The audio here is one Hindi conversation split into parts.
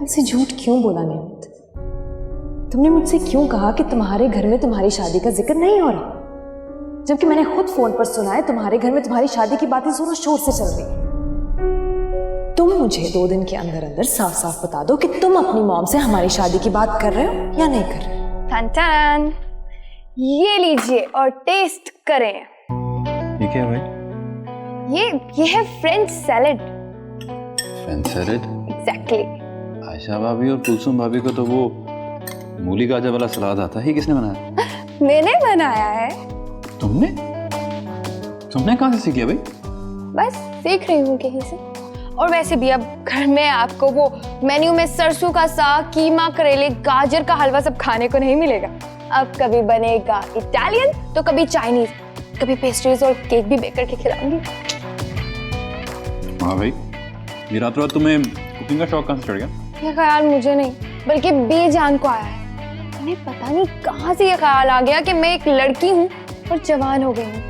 मुझसे झूठ क्यों बोला नेमत? तुमने मुझसे क्यों कहा कि तुम्हारे घर में तुम्हारी शादी का जिक्र नहीं हो रहा, जबकि मैंने खुद फोन पर सुना है तुम्हारे घर में तुम्हारी शादी की बातें जोरों शोर से चल रही। तुम मुझे 2 दिन के अंदर अंदर साफ साफ बता दो कि तुम अपनी मॉम से हमारी शादी की बात कर रहे हो या नहीं कर रहे। टन टन, ये लीजिए और टेस्ट करें। ये क्या है भाई? ये है French salad. French salad? Exactly. Ayesha भाभी और कुलसुम भाभी को तो वो मूली गाजर वाला सलाद आता है। किसने बनाया? मैंने बनाया है। तुमने कहाँ से सीखी भाई? बस सीख रही हूँ कहीं से। और वैसे भी अब घर में आपको वो मेन्यू में सरसों का साग, कीमा, करेले, गाजर का हलवा सब खाने को नहीं मिलेगा। अब कभी बनेगा इटालियन तो कभी चाइनीज, कभी पेस्ट्रीज और केक भी बेक करके खिलाऊंगी। हाँ भाई, ये रात रात तुम्हें कुकिंग का शौक कहाँ से चढ़ गया? ये ख्याल मुझे नहीं बल्कि बेजान को आया है। उन्हें पता नहीं कहाँ से ये ख्याल आ गया कि मैं एक लड़की हूँ और जवान हो गई हूँ।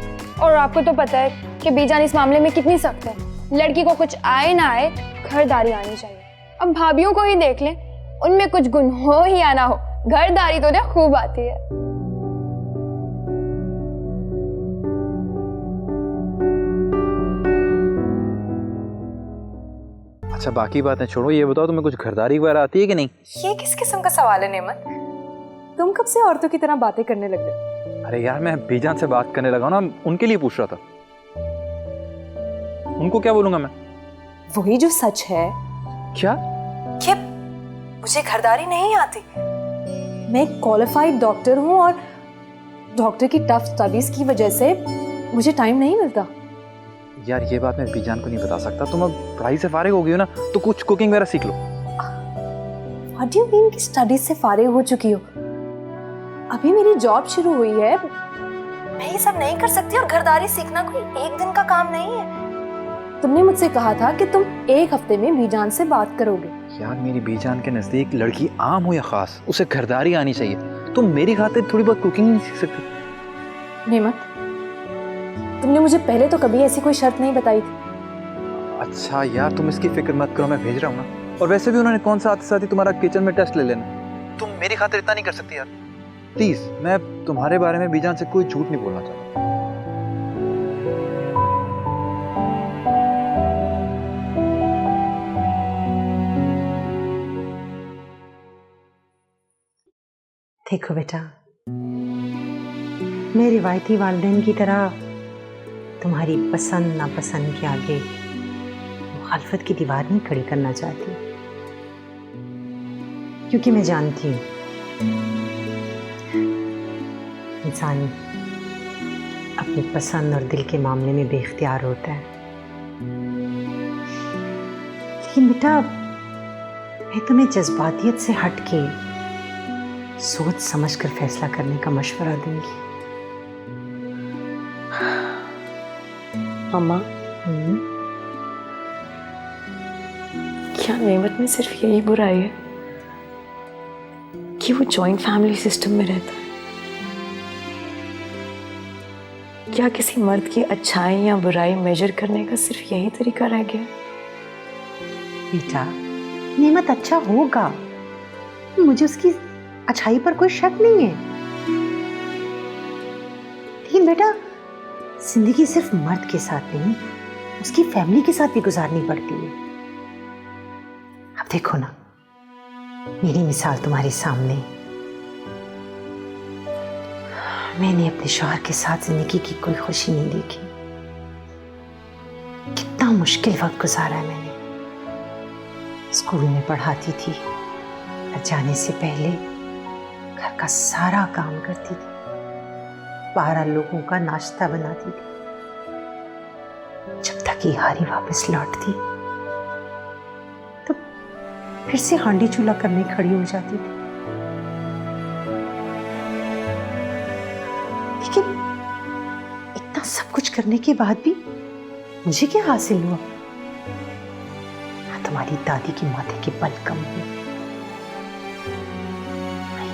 और आपको तो पता है कि बेजान इस मामले में कितनी सख्त है। लड़की को कुछ आए ना आए, घरदारी आनी चाहिए। अब भाभियों को ही देख लें, उनमें कुछ गुण हो ही या ना हो, घरदारी तो ना खूब आती है। अच्छा बाकी बातें छोड़ो, ये बताओ तुम्हें कुछ घरदारी वगैरह आती है कि नहीं? ये किस किस्म का सवाल है नेमत? तुम कब से औरतों की तरह बातें करने लग गए? अरे यार मैं बीजान से बात करने लगा ना, उनके लिए पूछ रहा था। उनको क्या बोलूंगा मैं? वही जो सच है। क्या? कि मुझे घरदारी नहीं आती। मैं एक क्वालिफाइड डॉक्टर हूँ और डॉक्टर की टफ स्टडीज की वजह से मुझे टाइम नहीं मिलता। यार ये बात मैं बीजान को नहीं बता सकता। तुम अब पढ़ाई से फारिग हो गई हो ना, तो कुछ कुकिंग वगैरह सीख लो। What do you mean कि स्टडीज से फारिग हो चुकी हो? अभी मेरी जॉब शुरू हुई है। मैं ये सब नहीं कर सकती और घरदारी सीखना कोई एक दिन का काम नहीं है। तुमने मुझसे कहा था कि तुम 1 हफ्ते में बीजान से बात करोगे। यार मेरी बीजान के नजदीक लड़की आम हो या खास, उसे घरदारी आनी चाहिए। तुम मेरी खातिर थोड़ी बहुत कुकिंग नहीं सीख सकती? नेमत, तुमने मुझे पहले तो कभी ऐसी कोई शर्त नहीं बताई थी। अच्छा यार तुम इसकी फिक्र मत करो, मैं भेज रहा हूँ ना। और वैसे भी उन्होंने कौन सा आते साथ ही तुम्हारा किचन में टेस्ट ले लेना। तुम मेरी खातिर इतना नहीं कर सकती यार प्लीज। मैं तुम्हारे बारे में बीजान से कोई झूठ नहीं बोलना चाहता। देखो बेटा, मैं रिवायती वालिदैन की तरह तुम्हारी पसंद नापसंद के आगे मुखालफत की दीवार नहीं खड़ी करना चाहती, क्योंकि मैं जानती हूँ इंसान अपनी पसंद और दिल के मामले में बेख्तियार होता है। लेकिन बेटा, मैं तुम्हें जज्बातियत से हट के सोच समझ कर फैसला करने का मशवरा दूंगी। मम्मा, क्या नेमत में सिर्फ यही बुराई है कि वो जॉइंट फैमिली सिस्टम में रहता है? क्या किसी मर्द की अच्छाई या बुराई मेजर करने का सिर्फ यही तरीका रह गया? बेटा, नेमत अच्छा होगा, मुझे उसकी अच्छाई पर कोई शक नहीं है। लेकिन बेटा, जिंदगी सिर्फ मर्द के साथ नहीं, उसकी फैमिली के साथ भी गुजारनी पड़ती है। अब देखो ना, मेरी मिसाल तुम्हारे सामने। मैंने अपने शौहर के साथ जिंदगी की कोई खुशी नहीं देखी। कितना मुश्किल वक्त गुजारा है मैंने। स्कूल में पढ़ाती थी और जाने से पहले घर का सारा काम करती थी, 12 लोगों का नाश्ता बनाती थी। जब तक ये हारी वापस लौटती तो फिर से हांडी चूल्हा करने खड़ी हो जाती थी। लेकिन इतना सब कुछ करने के बाद भी मुझे क्या हासिल हुआ? तुम्हारी दादी की माथे के बल कम हुई।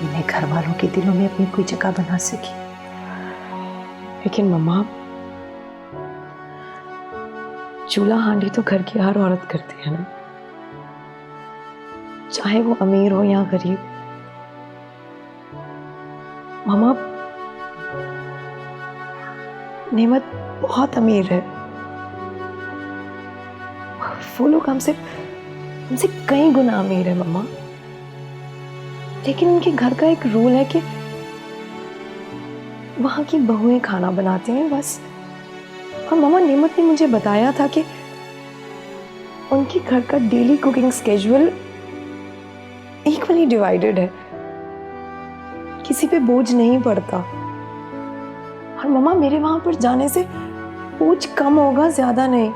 मैं घर वालों के दिलों में अपनी कोई जगह बना सकी। लेकिन मम्मा, चूल्हा हांडी तो घर की हर औरत करती है ना। चाहे वो अमीर हो या गरीब। मामा, नेमत बहुत अमीर है। वो लोग हमसे कई गुना अमीर है मामा, लेकिन उनके घर का एक रूल है कि वहां की बहुएं खाना बनाती हैं बस। और मामा, नेमत ने मुझे बताया था कि उनके घर का daily cooking schedule equally divided है, किसी पे बोझ नहीं पड़ता। और मामा, मेरे वहां पर जाने से बोझ कम होगा, ज्यादा नहीं।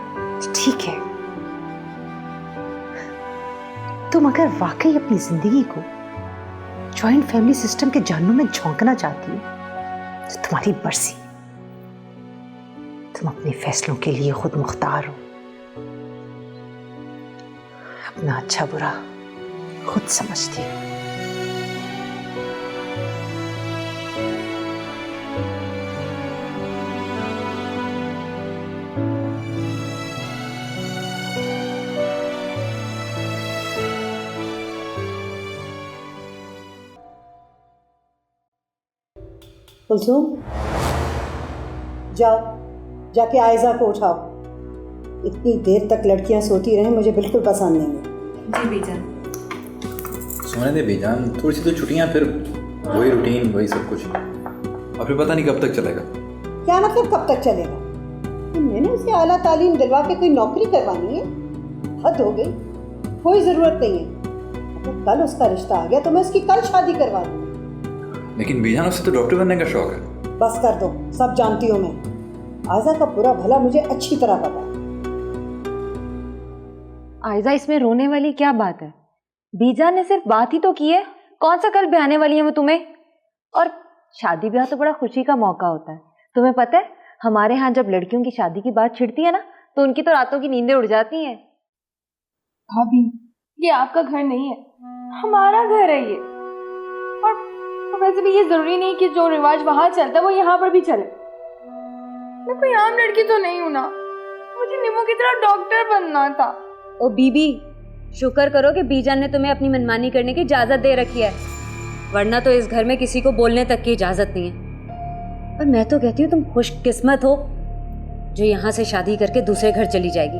ठीक है, तुम अगर वाकई अपनी जिंदगी को जॉइंट फैमिली सिस्टम के जानू में झोंकना चाहती हो तो तुम्हारी मर्जी, तुम अपने फैसलों के लिए खुद मुख्तार हो। अपना अच्छा बुरा खुद समझती हो। कुलसूम, जाओ जाके आयजा को उठाओ। इतनी देर तक लड़कियां सोती रहें मुझे बिल्कुल पसंद नहीं है। जी बीजान। सोने दे बेजान, थोड़ी सी तो छुट्टियां, फिर वही रूटीन, वही सब कुछ, और फिर पता नहीं कब तक चलेगा। क्या मतलब कब तक चलेगा? मैंने उसे आला तालीम दिलवा के कोई नौकरी करवानी है? हद हो गई। कोई ज़रूरत नहीं है। अगर कल उसका रिश्ता आ गया तो मैं उसकी कल शादी करवा दूँगी। लेकिन बेजान, उससे तो डॉक्टर बनने का शौक है। बस कर दो, सब जानती हूँ मैं। आयजा का बुरा भला मुझे अच्छी तरह पता है। आयजा, इसमें रोने वाली क्या बात है? बीजान ने सिर्फ बात ही तो की है, कौन सा कल ब्याहने वाली है वो तुम्हें? और शादी ब्याह तो बड़ा खुशी का मौका होता है। तुम्हें पता है, हमारे यहाँ जब लड़कियों की शादी की बात छिड़ती है ना, तो उनकी तो रातों की नींदें उड़ जाती हैं। भाभी, ये आपका घर नहीं है, हमारा घर है ये। और वैसे भी ये जरूरी नहीं कि जो रिवाज वहां चलता है वो यहाँ पर भी चले। मैं कोई आम लड़की तो नहीं हूं ना, मुझे निमो की तरह डॉक्टर बनना था। ओ बीबी, शुक्र करो कि बीजान ने तुम्हें अपनी मनमानी करने की इजाजत दे रखी है, वरना तो इस घर में किसी को बोलने तक की इजाजत नहीं है। और मैं तो कहती हूँ तुम खुशकिस्मत हो जो यहाँ से शादी करके दूसरे घर चली जाएगी।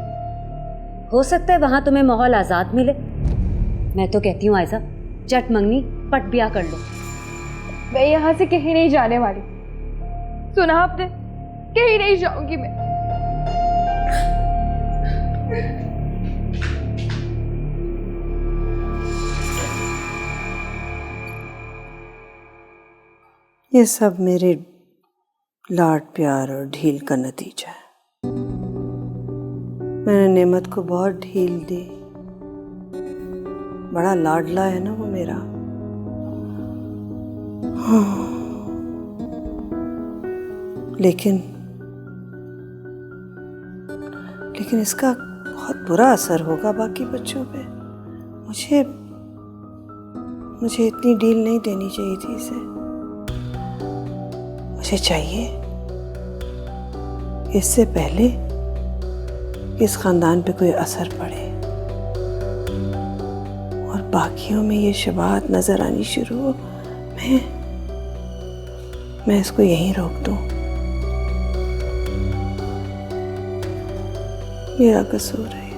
हो सकता है वहां तुम्हें माहौल आजाद मिले। मैं तो कहती हूँ आयजा, चट मंगनी पट ब्याह कर लो। मैं यहाँ से कहीं नहीं जाने वाली, सुना आपने? कहीं नहीं जाऊंगी मैं। ये सब मेरे लाड प्यार और ढील का नतीजा है। मैंने नेमत को बहुत ढील दी। बड़ा लाडला है ना वो मेरा। हाँ। लेकिन इसका बहुत बुरा असर होगा बाकी बच्चों पे। मुझे इतनी डील नहीं देनी चाहिए थी इसे। मुझे चाहिए इससे पहले कि इस खानदान पे कोई असर पड़े और बाकियों में ये शबाहत नजर आनी शुरू हो, मैं इसको यहीं रोक दूं। मेरा कसूर है।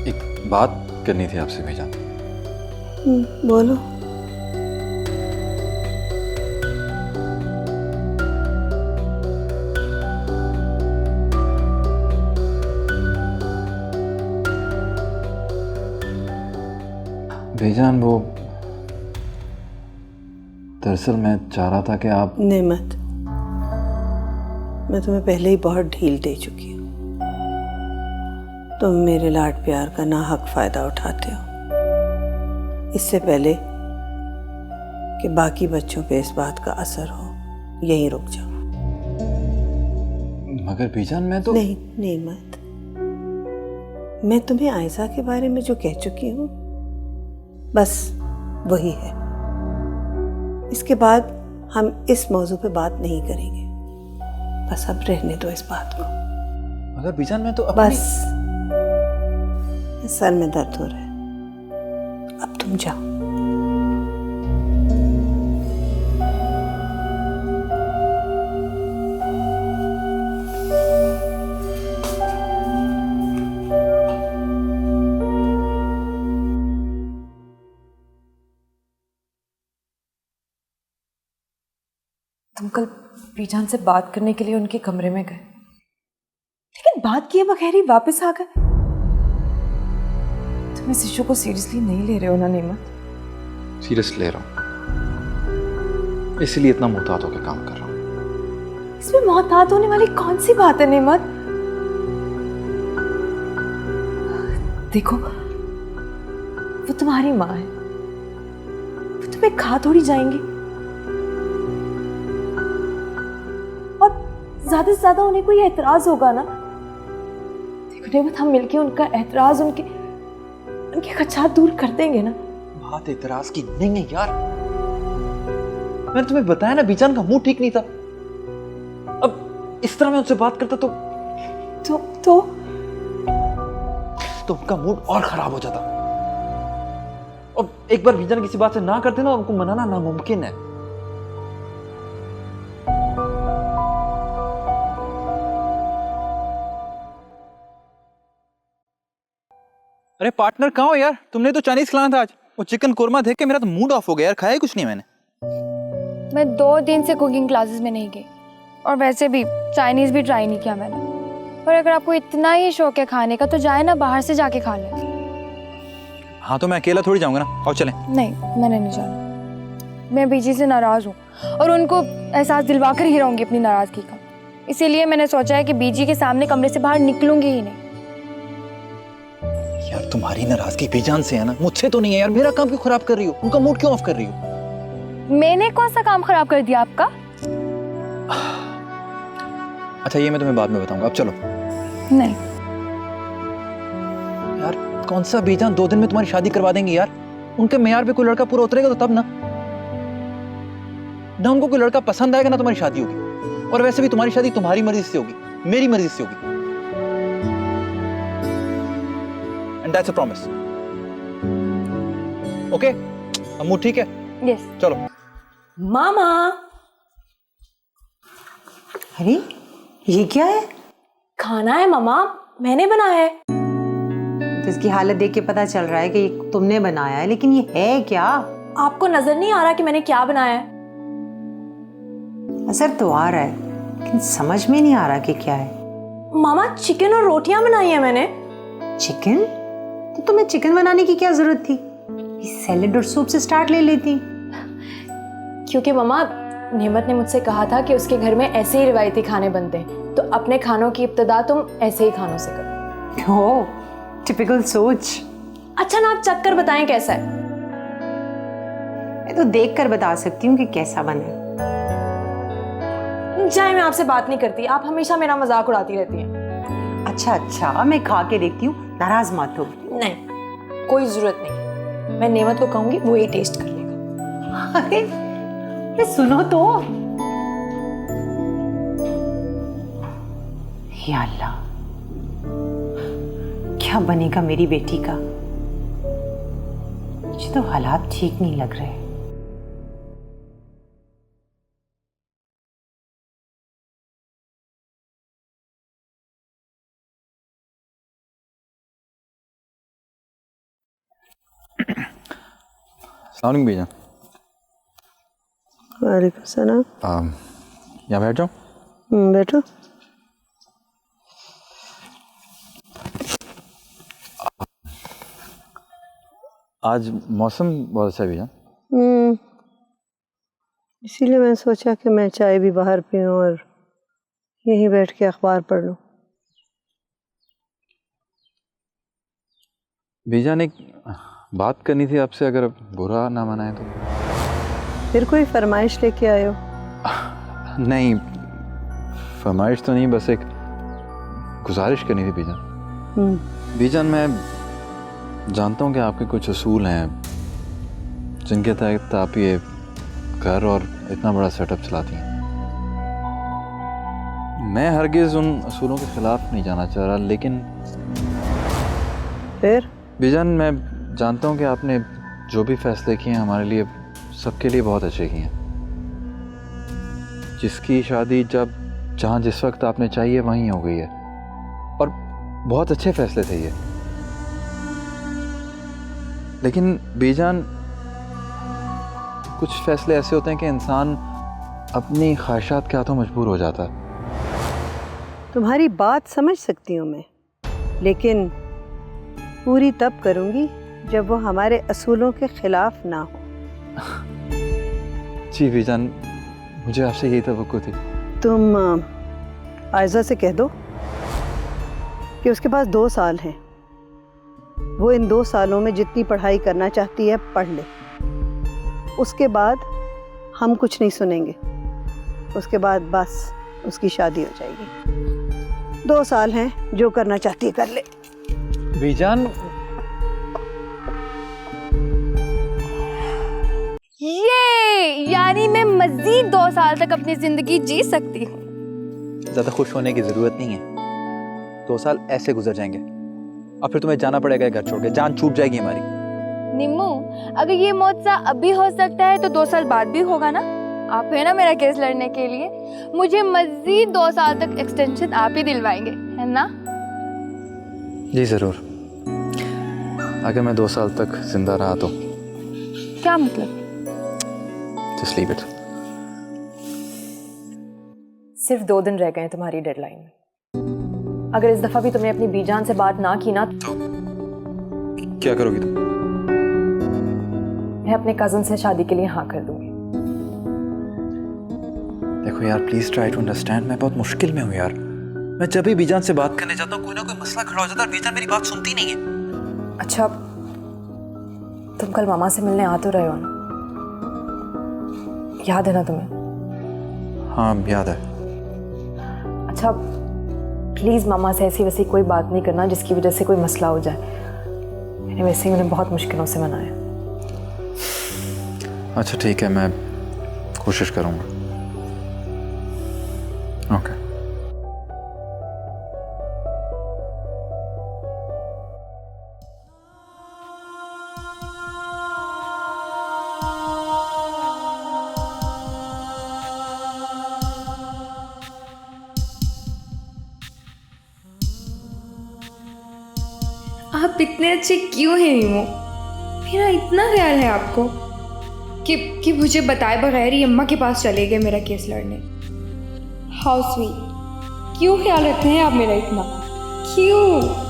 एक बात करनी थी आपसे बेजान। बोलो। बेजान, वो दरअसल मैं चाह रहा था कि आप नेमत, मैं तुम्हें पहले ही बहुत ढील दे चुकी हूँ। तुम मेरे लाड प्यार का नाहक फायदा उठाते हो। इससे पहले कि बाकी बच्चों पे इस बात का असर हो, यहीं रुक जाओ। मगर बेजान, मैं तो नहीं नेमत, मैं तुम्हें आयजा के बारे में जो कह चुकी हूँ बस वही है। इसके बाद हम इस मौजू पे बात नहीं करेंगे। बस अब रहने दो इस बात को। मगर बीजान मैं तो बस सर में दर्द हो रहा है, अब तुम जाओ। तुम कल बीजान से बात करने के लिए उनके कमरे में गए, लेकिन बात किए बगैर ही वापस आ गए। तुम इस इशू को सीरियसली नहीं ले रहे हो ना नेमत? सीरियस ले रहा हूँ, इसलिए इतना मुहतात होकर काम कर रहा हूँ। इसमें मोहतात होने वाली कौन सी बात है नेमत? देखो, वो तुम्हारी माँ है, वो तुम्हें खा थोड़ी जाएंगी, और ज्यादा से ज्यादा उन्हें कोई एतराज होगा ना। देखो नेमत, हम मिलके उनका एतराज, उनके खदशात दूर कर देंगे ना। बात एतराज की नहीं है यार, मैंने तुम्हें बताया ना बीजान का मूड ठीक नहीं था। अब इस तरह मैं उनसे बात करता तो उनका मूड और खराब हो जाता। और एक बार बीजान किसी बात से ना करते ना, उनको मनाना नामुमकिन है। अरे पार्टनर कहाँ हो यार? तुमने तो चाइनीज खिलाना था आज। वो चिकन कोरमा देख के मेरा तो मूड ऑफ हो गया यार, खाया ही कुछ नहीं मैंने। मैं 2 दिन से कुकिंग क्लासेस में नहीं गई, और वैसे भी चाइनीज भी ट्राई नहीं किया मैंने। पर अगर आपको इतना ही शौक है खाने का तो जाए ना, बाहर से जाके खा ले। हाँ तो मैं अकेला थोड़ी जाऊंगा ना, आओ चलें। नहीं, मैंने नहीं जाना। मैं बीजी से नाराज हूँ और उनको एहसास दिलवा कर ही रहूंगी अपनी नाराजगी का। इसीलिए मैंने सोचा है कि बीजी के सामने कमरे से बाहर निकलूंगी ही नहीं। यार तुम्हारी नाराजगी बीजान से है ना, मुझसे तो नहीं है यार। मेरा काम क्यों खराब कर रही हो? उनका मूड क्यों ऑफ कर रही हो? मैंने कौन सा काम खराब कर दिया आपका? अच्छा ये मैं तुम्हें बाद में बताऊंगा, अब चलो। नहीं यार कौन सा बीजान 2 दिन में तुम्हारी शादी करवा देंगे यार? उनके मेयार पे कोई लड़का पूरा उतरेगा तो तब ना उनको कोई लड़का पसंद आएगा ना तुम्हारी शादी होगी। और वैसे भी तुम्हारी शादी तुम्हारी मर्जी से होगी, मेरी मर्जी से होगी। And that's a promise. Okay Ammu ठीक है? यस। चलो। मामा, अरे ये क्या है? खाना है मामा, मैंने बनाया है। तो इसकी हालत देख के पता चल रहा है कि ये तुमने बनाया है, लेकिन ये है क्या? आपको नजर नहीं आ रहा कि मैंने क्या बनाया है? असर तो आ रहा है, लेकिन समझ में नहीं आ रहा कि क्या है। मामा, चिकन और रोटियां बनाई है मैंने। चिकन? तो तुम्हें चिकन बनाने की क्या जरूरत थी? इस सैलेड और सूप से स्टार्ट ले लेती। क्योंकि मामा, नेमत ने मुझसे कहा था कि उसके घर में ऐसे ही रिवायती खाने बनते हैं, तो अपने खानों की इब्तिदा तुम ऐसे ही खानों से करो। ओह, टिपिकल सोच। अच्छा ना, आप चख कर बताएं कैसा है। मैं तो देख कर बता सकती हूँ कि कैसा बना है। चाहे मैं आपसे बात नहीं करती, आप हमेशा मेरा मजाक उड़ाती रहती हैं। अच्छा मैं खा के देखती हूँ, नाराज मत हो। नहीं, कोई जरूरत नहीं, मैं नेमत को कहूंगी, वो ही टेस्ट कर लेगा। अरे सुनो तो। या अल्लाह, क्या बनेगा मेरी बेटी का? मुझे तो हालात ठीक नहीं लग रहे। अस्सलाम वालेकुम बीजान। वालेकुम सलाम। यहाँ बैठ जाओ। बैठो। आज मौसम बहुत अच्छा है बीजान। इसीलिए मैंने सोचा कि मैं चाय भी बाहर पीऊँ और यहीं बैठ के अखबार पढ़ लूँ। बीजान, एक बात करनी थी आपसे, अगर बुरा ना मनाए तो। फिर कोई फरमाइश लेके आए हो? नहीं, फरमाइश तो नहीं, बस एक गुजारिश करनी थी बीजान। बीजान, मैं जानता हूँ कि आपके कुछ असूल हैं जिनके तहत आप ये घर और इतना बड़ा सेटअप चलाती हैं, मैं हरगिज़ उन असूलों के ख़िलाफ़ नहीं जाना चाह रहा, लेकिन फिर बीजान मैं जानता हूँ कि आपने जो भी फैसले किए हैं हमारे लिए, सबके लिए बहुत अच्छे किए हैं। जिसकी शादी जब जहाँ जिस वक्त आपने चाहिए वहीं हो गई है, और बहुत अच्छे फैसले थे ये। लेकिन बीजान, कुछ फैसले ऐसे होते हैं कि इंसान अपनी ख्वाहिशात के हाथों मजबूर हो जाता है। तुम्हारी बात समझ सकती हूँ मैं, लेकिन पूरी तब करूँगी जब वो हमारे असूलों के खिलाफ ना हो। जी बीजान, मुझे आपसे यही तवक्को थी। तुम आयज़ा से कह दो कि उसके पास 2 साल हैं, वो इन 2 सालों में जितनी पढ़ाई करना चाहती है पढ़ ले। उसके बाद हम कुछ नहीं सुनेंगे। उसके बाद बस उसकी शादी हो जाएगी। 2 साल हैं, जो करना चाहती है कर ले। बीजान, ये यानी मैं मजीद 2 साल तक अपनी जिंदगी जी सकती हूँ। ज़्यादा खुश होने की ज़रूरत नहीं है। 2 साल ऐसे गुजर जाएंगे और फिर तुम्हें जाना पड़ेगा घर छोड़ के, जान छूट जाएगी हमारी। निम्मू, अगर ये मौजा अभी हो सकता है तो 2 साल बाद भी होगा ना। आप है ना मेरा केस लड़ने के लिए। मुझे मजीद 2 साल तक एक्सटेंशन आप ही दिलवाएंगे, है ना? जी ज़रूर। अगर मैं 2 साल तक जिंदा रहा तो। क्या मतलब? Just leave it. सिर्फ 2 दिन रह गए हैं तुम्हारी डेडलाइन में। अगर इस दफा भी तुमने अपनी बीजान से बात ना की ना तो क्या करोगी तुम? मैं अपने कजन से शादी के लिए हाँ कर दूंगी। देखो यार, प्लीज ट्राई टू अंडरस्टैंड। मैं बहुत मुश्किल में हूँ यार। मैं जब भी बीजान से बात करने जाता हूँ कोई ना कोई मसला खड़ा हो जाता है, बीजान मेरी बात सुनती नहीं है। अच्छा, तुम कल मामा से मिलने आ तो रहे हो ना? याद है ना तुम्हें? हाँ याद है। अच्छा, प्लीज़ मामा से ऐसी वैसी कोई बात नहीं करना जिसकी वजह से कोई मसला हो जाए। मैंने वैसे ही उन्हें बहुत मुश्किलों से मनाया। अच्छा ठीक है, मैं कोशिश करूँगा। ओके। आप इतने अच्छे क्यों हैं नीमू? मेरा इतना ख्याल है आपको कि मुझे बताए बगैर ही अम्मा के पास चले गए मेरा केस लड़ने। How sweet. क्यों ख्याल रखते हैं आप मेरा इतना? क्यों?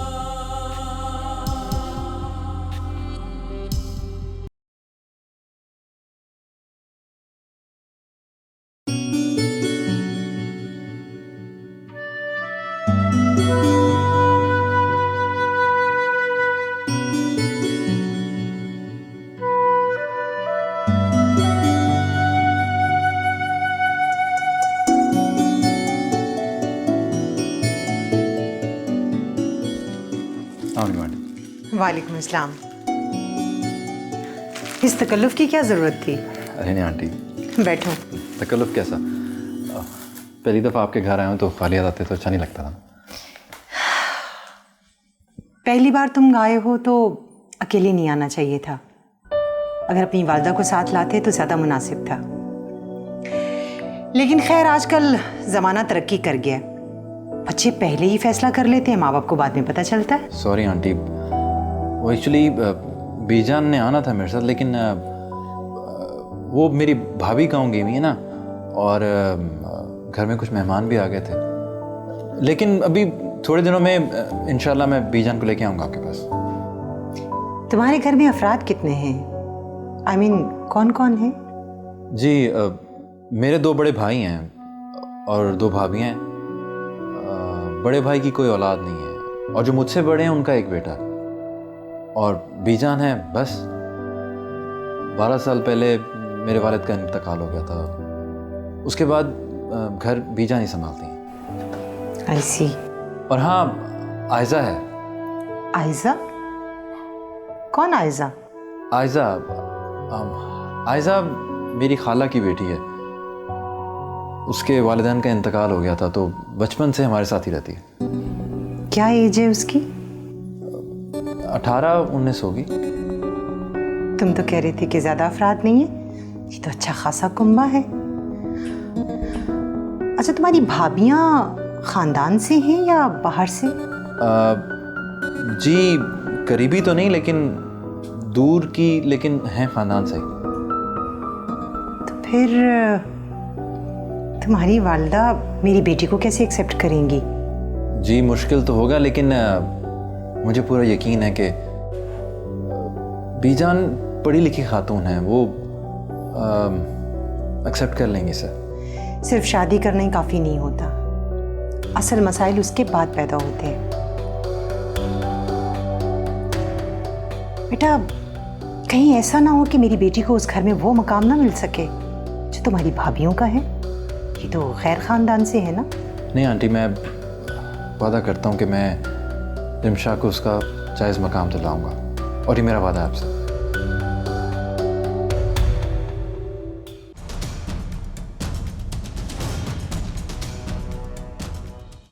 वालेकुम अस्सलाम। इस तकल्लुफ़ की क्या ज़रूरत थी? अरे नहीं आंटी, बैठो। तकल्लुफ़ कैसा? पहली दफ़ा आपके घर आया हूँ तो खाली आते तो अच्छा नहीं लगता था। पहली बार तुम आए हो तो अकेले नहीं आना चाहिए था। अगर अपनी वालदा को साथ लाते तो ज़्यादा मुनासिब था। लेकिन खैर, आजकल ज़माना तरक्की कर गया है। बच्चे पहले ही फैसला कर लेते हैं, माँ बाप को बाद में पता चलता है। सॉरी आंटी, वो एक्चुअली बीजान ने आना था मेरे साथ, लेकिन वो मेरी भाभी गाँव गई हुई है ना, और घर में कुछ मेहमान भी आ गए थे। लेकिन अभी थोड़े दिनों में इंशाल्लाह मैं बीजान को लेके आऊँगा आपके पास। तुम्हारे घर में अफराद कितने हैं? I mean, कौन कौन है? जी मेरे 2 बड़े भाई हैं और 2 भाभी हैं। बड़े भाई की कोई औलाद नहीं है, और जो मुझसे बड़े हैं उनका एक बेटा, और बीजान है बस। 12 साल पहले मेरे वालिद का इंतकाल हो गया था। उसके बाद घर बीजान ही संभालती हैं। I see। और हाँ, आयज़ा है। आयज़ा? कौन आयज़ा? आयज़ा आयज़ा मेरी खाला की बेटी है। उसके वालिदैन का इंतकाल हो गया था, तो बचपन से हमारे साथ ही रहती है। क्या एज है उसकी? 18-19 होगी। तुम तो कह रही थी कि ज्यादा अफराद नहीं है, ये तो अच्छा खासा कुंबा है। अच्छा, तुम्हारी भाभियां खानदान से हैं या बाहर से? जी करीबी तो नहीं, लेकिन दूर की, लेकिन हैं खानदान से। तो फिर तुम्हारी वालिदा मेरी बेटी को कैसे एक्सेप्ट करेंगी? जी मुश्किल तो होगा, लेकिन मुझे पूरा यकीन है कि बीजान पढ़ी लिखी खातून है, वो एक्सेप्ट कर लेंगी सर। सिर्फ शादी करना ही काफी नहीं होता, असल मसाइल उसके बाद पैदा होते हैं। बेटा, कहीं ऐसा ना हो कि मेरी बेटी को उस घर में वो मकाम ना मिल सके जो तुम्हारी भाभीियों का है। ये तो खैर खानदान से है ना? नहीं आंटी, मैं वादा करता हूँ कि मैं रिमशा को उसका जायज़ मकाम दिलाऊंगा, और ये मेरा वादा है आपसे।